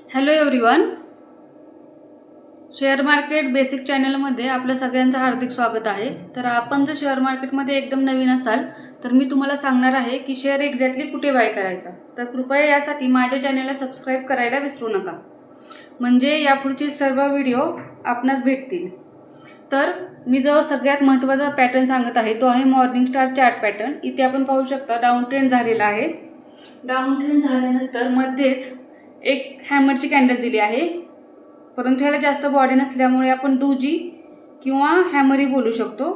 Hello everyone, share market basic चॅनलमध्ये आपल्या सगळ्यांचं हार्दिक स्वागत आहे। तर आपण जर शेअर मार्केटमध्ये एकदम नवीन असाल तर मी तुम्हाला सांगणार आहे की शेअर एक्झॅक्टली कुठे बाय करायचा। तर कृपया यासाठी माझ्या चॅनलला सबस्क्राइब करायला विसरू नका, म्हणजे यापुढचे सर्व व्हिडिओ आपणास भेटतील। तर मी जो सगळ्यात महत्त्वाचा पॅटर्न सांगत आहे तो आहे मॉर्निंग स्टार चार्ट पॅटर्न। इथे आपण पाहू शकता डाऊन ट्रेंड झालेला आहे। डाऊन ट्रेंड झाल्यानंतर मध्येच एक हॅमरची कॅन्डल दिली आहे, परंतु ह्याला जास्त बॉडी नसल्यामुळे आपण डूजी किंवा हॅमरही बोलू शकतो।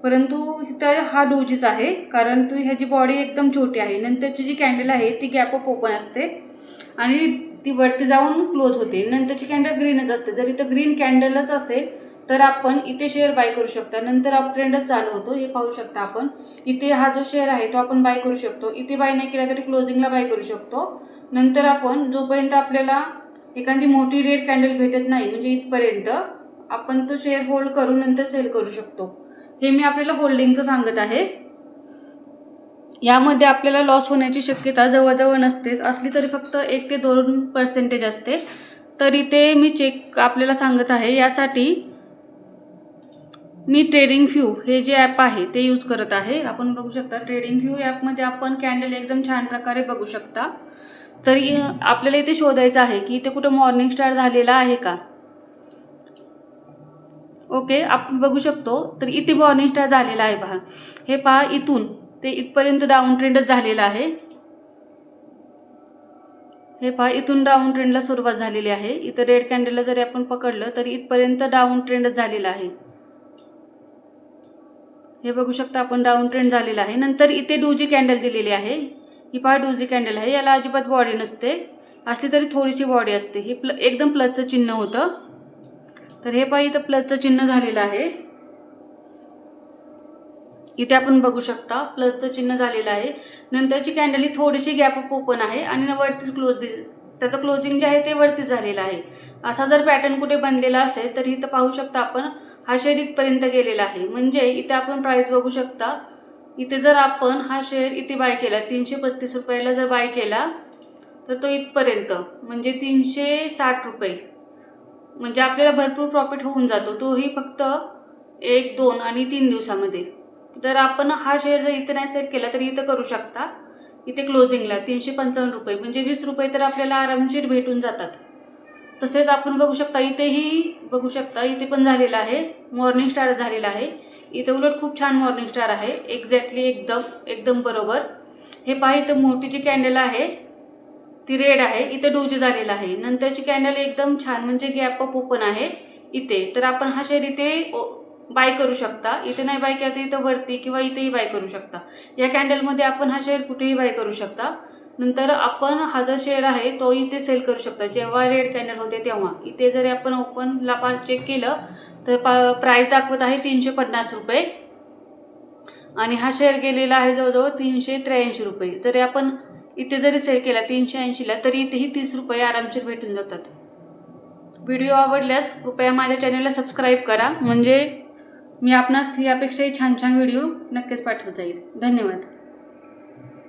परंतु इथं हा डूजीच आहे, कारण ह्याची बॉडी एकदम छोटी आहे। नंतरची जी कॅन्डल आहे ती गॅप अप ओपन असते आणि ती वरती जाऊन क्लोज होते। नंतरची कॅन्डल ग्रीनच असते। जर इथं ग्रीन कॅन्डलच असेल तर आपण इथे शेअर बाय करू शकता। नंतर अप ट्रेंडच चालू होतो, हे पाहू शकता आपण। इथे हा जो शेअर आहे तो आपण बाय करू शकतो। इथे बाय नाही केला तरी क्लोजिंगला बाय करू शकतो। नंतर आपण जोपर्यंत आपल्याला एखादी मोठी रेड कॅन्डल भेटत नाही, म्हणजे इथपर्यंत आपण तो शेअर होल्ड करून नंतर सेल करू शकतो। हे मी आपल्याला होल्डिंगचं सांगत आहे। यामध्ये आपल्याला लॉस होण्याची शक्यता जवळजवळ नसतेच, असली तरी फक्त 1 ते 2% असते। तर इथे मी चेक आपल्याला सांगत आहे, यासाठी मी ट्रेडिंग व्ह्यू हे जे ॲप आहे ते यूज करत आहे। आपण बघू शकता ट्रेडिंग व्ह्यू ॲपमध्ये आपण कॅन्डल एकदम छान प्रकारे बघू शकता। तरी आपल्याला इथे शोधायचं आहे की इथे कुठं मॉर्निंग स्टार झालेला आहे का। ओके, आपण बघू शकतो तर इथे मॉर्निंग स्टार झालेला आहे। पहा, हे पहा, इथून ते इथपर्यंत डाऊन ट्रेंडच झालेला आहे। हे पहा, इथून डाऊन ट्रेंडला सुरुवात झालेली आहे। इथं रेड कॅन्डलला जरी आपण पकडलं तरी इथपर्यंत डाऊन ट्रेंडच झालेला आहे। हे बघू शकता आपण, डाऊन ट्रेंड झालेला आहे। नंतर इथे डूजी कॅन्डल दिलेली आहे। ही पहा डूजी कॅन्डल आहे, याला अजिबात बॉडी नसते, असली तरी थोडीशी बॉडी असते। हे एकदम प्लसचं चिन्ह होतं। तर हे पहा, इथं प्लसचं चिन्ह झालेलं आहे। इथे आपण बघू शकता प्लसचं चिन्ह झालेलं आहे। नंतरची कॅन्डल ही थोडीशी गॅप अप ओपन आहे आणि वरतीच क्लोज, त्याचं क्लोजिंग जे आहे ते वरती झालेलं आहे। असा जर पॅटर्न कुठे बनलेला असेल तर इथं पाहू शकता आपण, हा शेअर इथपर्यंत गेलेला आहे। म्हणजे इथे आपण प्राइस बघू शकता। इथे जर आपण हा शेअर इथे बाय केला, 335 रुपयाला जर बाय केला तर तो इथपर्यंत म्हणजे 360 रुपये, म्हणजे आपल्याला भरपूर प्रॉफिट होऊन जातो, तोही फक्त 1, 2 आणि 3 दिवसामध्ये। तर आपण हा शेअर जर इथे नाही सेल केला तरी इथं करू शकता। इथे क्लोजिंगला 355 रुपये, म्हणजे 20 रुपये तर आपल्याला आरामशीर भेटून जातात। तसेच आपण बघू शकता इथेही बघू शकता, इथे पण झालेला आहे, मॉर्निंग स्टार झालेला आहे। इथे उलट खूप छान मॉर्निंग स्टार आहे, एक्झॅक्टली एकदम बरोबर। हे पहा, इथं मोठी जी कॅन्डल आहे ती रेड आहे, इथे डोजी झालेला आहे। नंतरची कॅन्डल एकदम छान, म्हणजे गॅप अप ओपन आहे इथे। तर आपण हा शेअर इथे बाय करू शकता। इथे नाही बाय केला तर इथं वरती किंवा इथेही बाय करू शकता। या कॅन्डलमध्ये आपण हा शेअर कुठेही बाय करू शकता। नंतर आपण हा जो शेअर आहे तो इथे सेल करू शकता जेव्हा रेड कॅन्डल होते तेव्हा। इथे जरी आपण ओपनला चेक केलं तर प्राइस दाखवत आहे 350 रुपये आणि हा शेअर गेलेला आहे जवळजवळ 383 रुपये। जरी आपण इथे जरी सेल केला 380ला तरी इथेही 30 रुपये आरामशीर भेटून जातात। व्हिडिओ आवडल्यास कृपया माझ्या चॅनलला सबस्क्राईब करा, म्हणजे मी आपणास यापेक्षाही छान छान व्हिडिओ नक्कीच पाठवत जाईल। धन्यवाद।